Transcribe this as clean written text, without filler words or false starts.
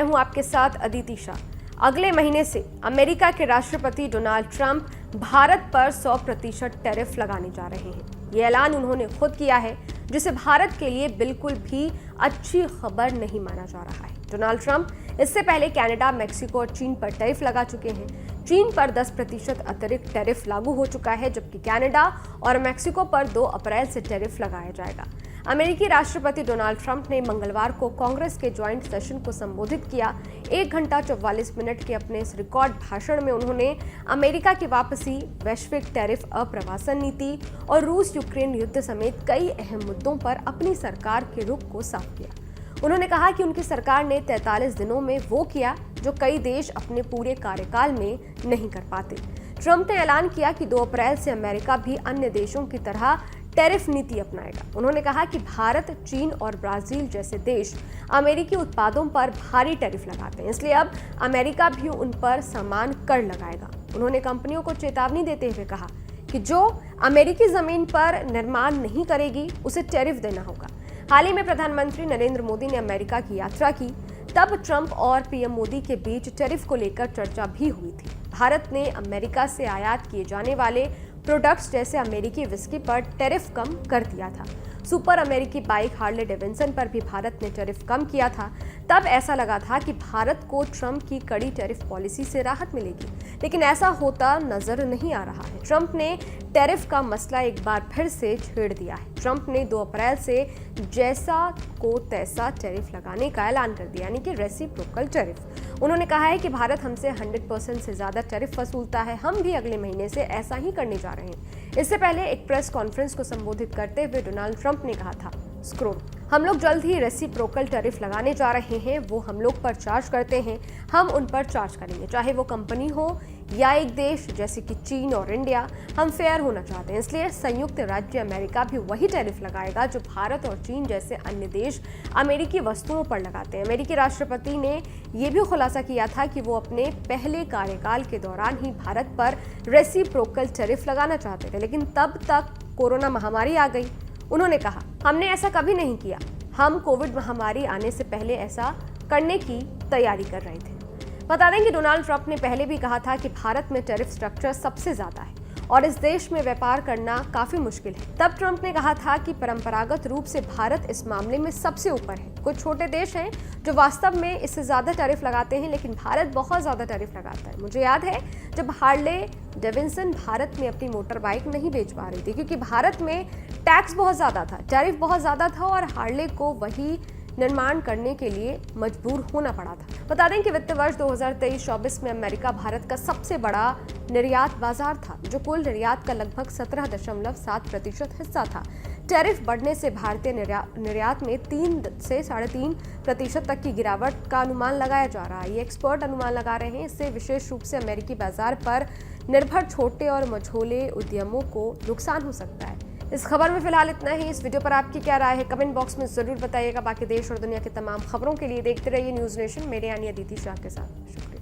हूं आपके साथ अदिति शाह। अगले महीने से अमेरिका के राष्ट्रपति डोनाल्ड ट्रंप भारत पर 100% टैरिफ लगाने जा रहे हैं। ये ऐलान उन्होंने खुद किया है, जिसे भारत के लिए बिल्कुल भी अच्छी खबर नहीं माना जा रहा है। डोनाल्ड ट्रंप इससे पहले कनाडा, मेक्सिको और चीन पर टैरिफ लगा चुके हैं। चीन पर 10% अतिरिक्त टैरिफ लागू हो चुका है, जबकि कनाडा और मेक्सिको पर 2 अप्रैल से टैरिफ लगाया जाएगा। अमेरिकी राष्ट्रपति डोनाल्ड ट्रंप ने मंगलवार को कांग्रेस के ज्वाइंट सेशन को संबोधित किया। 1 घंटा 44 मिनट के अपने इस रिकॉर्ड भाषण में उन्होंने अमेरिका की वापसी, वैश्विक टैरिफ अप्रवासन नीति और रूस यूक्रेन युद्ध समेत कई अहम मुद्दों पर अपनी सरकार के रुख को साफ किया। उन्होंने कहा कि उनकी सरकार ने 43 दिनों में वो किया जो कई देश अपने पूरे कार्यकाल में नहीं कर पाते। ट्रंप ने ऐलान किया कि 2 अप्रैल से अमेरिका भी अन्य देशों की तरह टैरिफ नीति अपनाएगा। उन्होंने कहा कि भारत, चीन और ब्राजील जैसे देश अमेरिकी उत्पादों पर भारी टैरिफ लगाते हैं, इसलिए अब अमेरिका भी उन पर समान कर लगाएगा। उन्होंने कंपनियों को चेतावनी देते हुए कहा कि जो अमेरिकी जमीन पर निर्माण नहीं करेगी उसे टैरिफ देना होगा। हाल ही में प्रधानमंत्री नरेंद्र मोदी ने अमेरिका की यात्रा की, तब ट्रंप और पीएम मोदी के बीच टैरिफ को लेकर चर्चा भी हुई थी। भारत ने अमेरिका से आयात किए जाने वाले प्रोडक्ट्स जैसे अमेरिकी विस्की पर टैरिफ कम कर दिया था। सुपर अमेरिकी बाइक हार्ले डेविडसन पर भी भारत ने टैरिफ कम किया था। तब ऐसा लगा था कि भारत को ट्रंप की कड़ी टैरिफ पॉलिसी से राहत मिलेगी, लेकिन ऐसा होता नजर नहीं आ रहा है। ट्रंप ने टैरिफ का मसला एक बार फिर से छेड़ दिया है। ट्रंप ने 2 अप्रैल से जैसा को तैसा टैरिफ लगाने का ऐलान कर दिया, यानी कि रेसिप्रोकल टैरिफ। उन्होंने कहा है कि भारत हमसे 100% से ज्यादा टैरिफ वसूलता है। हम भी अगले महीने से ऐसा ही करने जा रहे हैं। इससे पहले एक प्रेस कॉन्फ्रेंस को संबोधित करते हुए डोनाल्ड ट्रंप ने कहा था, स्क्रोल, हम लोग जल्द ही रेसिप्रोकल टैरिफ लगाने जा रहे हैं। वो हम लोग पर चार्ज करते हैं, हम उन पर चार्ज करेंगे, चाहे वो कंपनी हो या एक देश जैसे कि चीन और इंडिया। हम फेयर होना चाहते हैं, इसलिए संयुक्त राज्य अमेरिका भी वही टैरिफ लगाएगा जो भारत और चीन जैसे अन्य देश अमेरिकी वस्तुओं पर लगाते हैं। अमेरिकी राष्ट्रपति ने यह भी खुलासा किया था कि वो अपने पहले कार्यकाल के दौरान ही भारत पर रेसिप्रोकल टैरिफ लगाना चाहते थे, लेकिन तब तक कोरोना महामारी आ गई। उन्होंने कहा, हमने ऐसा कभी नहीं किया। हम कोविड महामारी आने से पहले ऐसा करने की तैयारी कर रहे थे। बता दें कि डोनाल्ड ट्रंप ने पहले भी कहा था कि भारत में टैरिफ स्ट्रक्चर सबसे ज्यादा है और इस देश में व्यापार करना काफी मुश्किल है। तब ट्रंप ने कहा था कि परंपरागत रूप से भारत इस मामले में सबसे ऊपर है। कुछ छोटे देश हैं जो वास्तव में इससे ज्यादा टैरिफ लगाते हैं, लेकिन भारत बहुत ज्यादा टैरिफ लगाता है। मुझे याद है जब हार्ले डेविडसन भारत में अपनी मोटर बाइक नहीं बेच पा रही थी, क्योंकि भारत में टैक्स बहुत ज्यादा था, टैरिफ बहुत ज्यादा था और हार्ले को वही निर्माण करने के लिए मजबूर होना पड़ा था। बता दें कि वित्त वर्ष 2023-24 में अमेरिका भारत का सबसे बड़ा निर्यात बाजार था, जो कुल निर्यात का लगभग 17.7% हिस्सा था। टैरिफ बढ़ने से भारतीय निर्यात में 3 से 3.5% तक की गिरावट का अनुमान लगाया जा रहा है। ये एक्सपर्ट अनुमान लगा रहे हैं। इससे विशेष रूप से अमेरिकी बाजार पर निर्भर छोटे और मझोले उद्यमों को नुकसान हो सकता है। इस खबर में फिलहाल इतना ही। इस वीडियो पर आपकी क्या राय है, कमेंट बॉक्स में जरूर बताइएगा। बाकी देश और दुनिया की तमाम खबरों के लिए देखते रहिए न्यूज़ नेशन, मेरे यानी अदिति शाह के साथ। शुक्रिया।